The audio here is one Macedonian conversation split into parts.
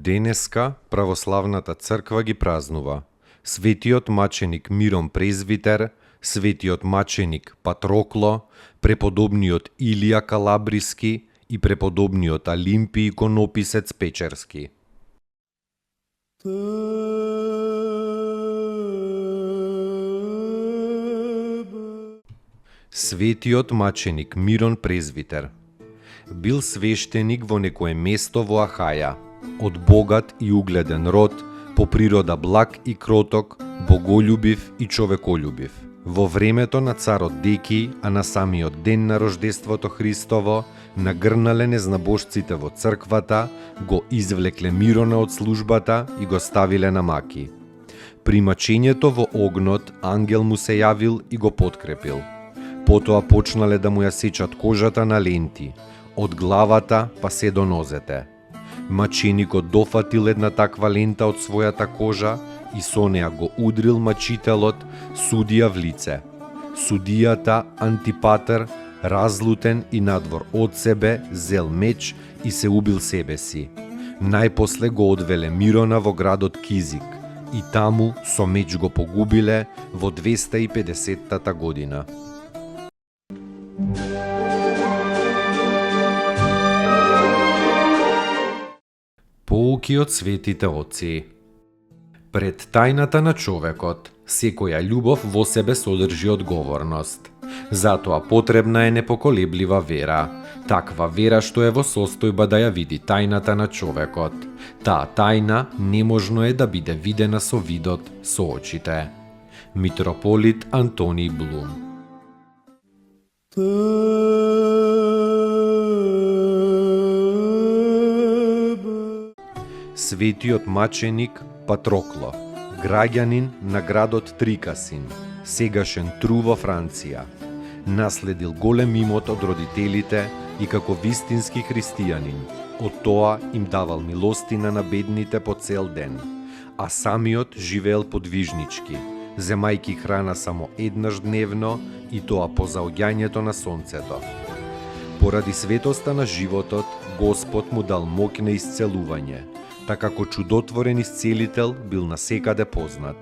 Денеска православната црква ги празнува светиот маченик Мирон Презвитер, светиот маченик Патрокло, преподобниот Илија Калабриски и преподобниот Алимпиј иконописец Печерски. Светиот маченик Мирон Презвитер бил свештеник во некое место во Ахаја, од богат и угледен род, по природа благ и кроток, боголюбив и човеколюбив. Во времето на царот Деки, а на самиот ден на рождеството Христово, нагрнале незнабожците во црквата, го извлекле Мирона од службата и го ставиле на маки. При мачењето во огнот, ангел му се јавил и го подкрепил. Потоа почнале да му ја сечат кожата на ленти, од главата па се до нозете. Маченикот дофатил една таква лента од својата кожа и со неа го удрил мачителот судија в лице. Судијата Антипатер, разлутен и надвор од себе, зел меч и се убил себе си. Најпосле го одвеле Мирона во градот Кизик и таму со меч го погубиле во 250-та година. Поуки од светите отци. Пред тајната на човекот, секоја љубов во себе содржи одговорност. Затоа потребна е непоколеблива вера. Таква вера што е во состојба да ја види тајната на човекот. Таа тајна неможно е да биде видена со видот, со очите. Митрополит Антониј Блум. Светиот маченик Патрокло, граѓанин на градот Трикасин, сегашен Тру во Франција. Наследил голем имот од родителите и како вистински христијанин, од тоа им давал милостина на бедните по цел ден, а самиот живеел подвижнички, земајки храна само еднаш дневно и тоа по заоѓањето на сонцето. Поради светоста на животот, Господ му дал моќ на исцелување, така како чудотворен исцелител бил насекаде познат.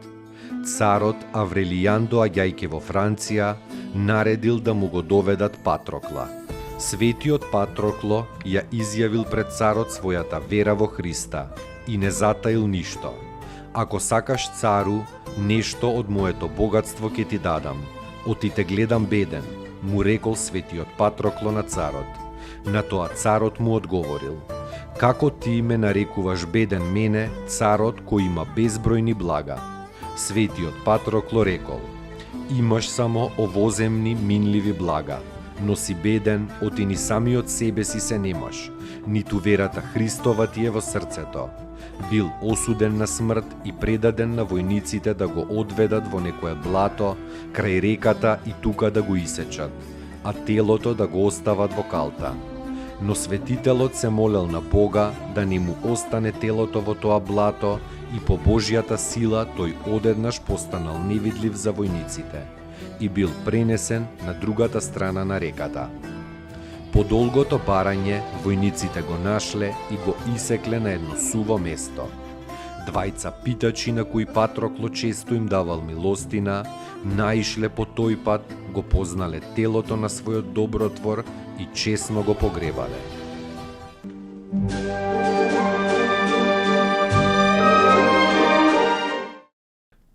Царот Аврелијан, доаѓајќи во Франција, наредил да му го доведат Патрокла. Светиот Патрокло ја изјавил пред царот својата вера во Христа и не затаил ништо. Ако сакаш, цару, нешто од моето богатство ќе ти дадам. Оти те гледам беден, му рекол светиот Патрокло на царот. На тоа царот му одговорил: како ти ме нарекуваш беден мене, царот кој има безбројни блага? Светиот Патрокло рекол: имаш само овоземни минливи блага, но си беден, оти ни самиот себе си се немаш, ниту верата Христова ти е во срцето. Бил осуден на смрт и предаден на војниците да го одведат во некое блато, крај реката и тука да го исечат, а телото да го остават во калта. Но светителот се молел на Бога да не му остане телото во тоа блато и по Божјата сила тој одеднаш постанал невидлив за војниците и бил пренесен на другата страна на реката. По долгото барање, војниците го нашле и го исекле на едно суво место. Двајца питачи на кои Патрокло често им давал милостина, наишле по тој пат, го познале телото на својот добротвор и честно го погребале.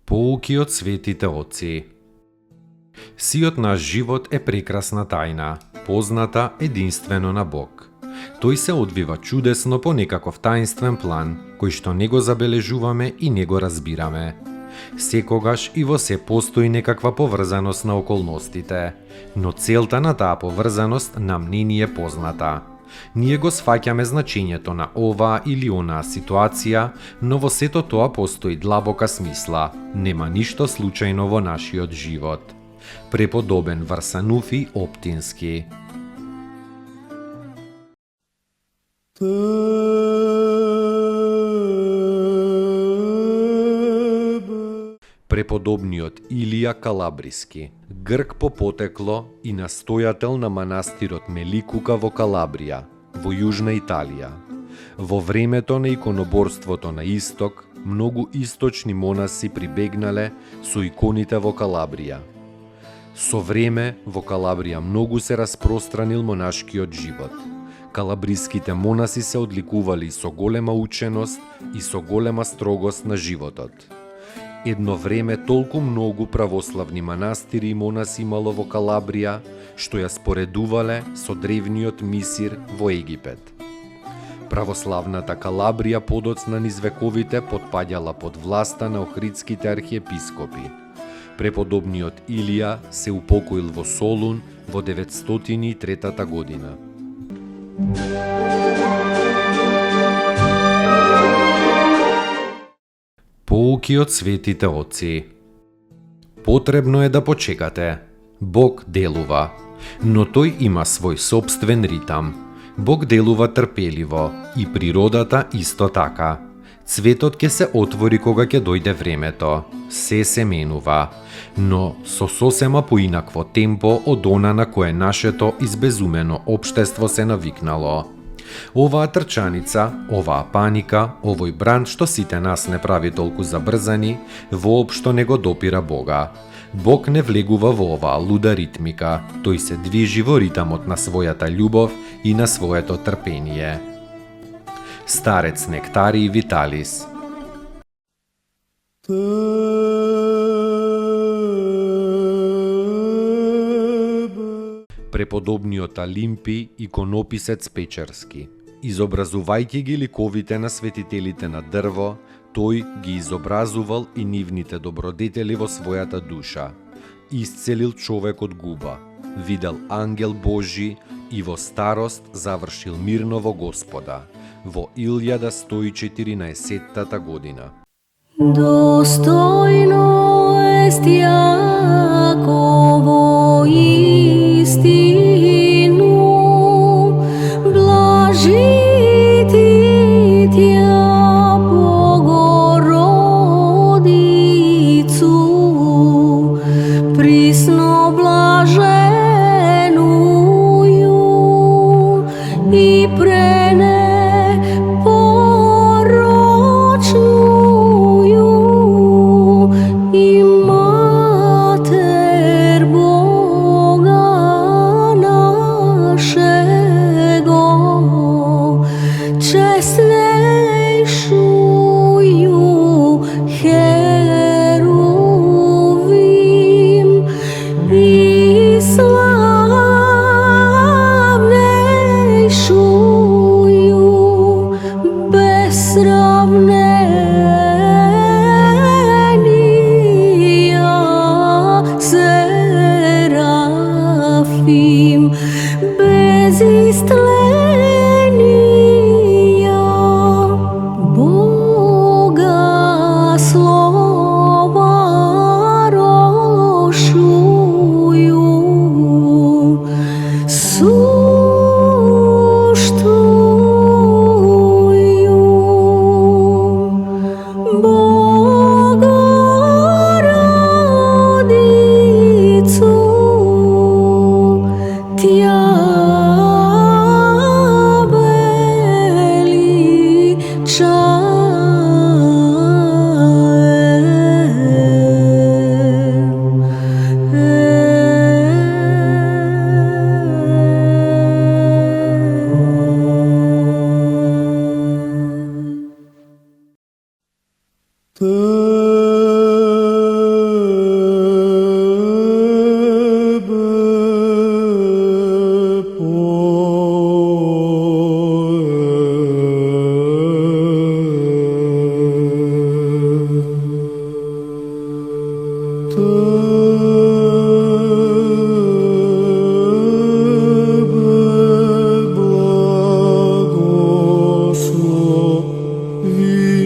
Поуки од светите отци. Сиот наш живот е прекрасна тајна, позната единствено на Бог. Тој се одвива чудесно по некаков таинствен план, кој што не го забележуваме и не го разбираме. Секогаш и во се постои некаква поврзаност на околностите, но целта на таа поврзаност нам не ни е позната. Ние го сфаќаме значењето на оваа или онаа ситуација, но во сето тоа постои длабока смисла. Нема ништо случајно во нашиот живот. Преподобен Варсануфи Оптински. Преподобниот Илија Калабриски, грк по потекло и настојател на манастирот Меликука во Калабрија, во јужна Италија. Во времето на иконоборството на исток, многу источни монаси прибегнале со иконите во Калабрија. Со време во Калабрија многу се распространил монашкиот живот. Калабриските монаси се одликували со голема ученост и со голема строгост на животот. Едно време толку многу православни манастири и монаси имало во Калабрија, што ја споредувале со древниот Мисир во Египет. Православната Калабрија подоцна низ вековите потпаѓала под власта на охридските архиепископи. Преподобниот Илија се упокоил во Солун во 903 година. Поуки од светите отци. Потребно е да почекате. Бог делува, но тој има свој сопствен ритам. Бог делува трпеливо и природата исто така. Цветот ќе се отвори кога ќе дојде времето. Се менува, но со сосема поинакво темпо од она на кое нашето избезумено општество се навикнало. Оваа трчаница, оваа паника, овој бранд што сите нас не прави толку забрзани, воопшто не го допира Бога. Бог не влегува во оваа луда ритмика, тој се движи во ритамот на својата љубов и на своето трпение. Старец Нектарий Виталис. Преподобниот Алимпи, иконописец Печерски. Изобразувајќи ги ликовите на светителите на дрво, тој ги изобразувал и нивните добродетели во својата душа. Исцелил човек од губа, видел ангел Божи и во старост завршил мирно во Господа, во 1114 година. Достойно ест Јаково истину, блажити Тја Богородицу, присно блаженују и пренепорочнују и Матер Бога нашего, честнейшую Херувим и славнейшую без сравнения Серафим, без истления Бога слова рошую, суштую Богородицу, Тја Твоїх.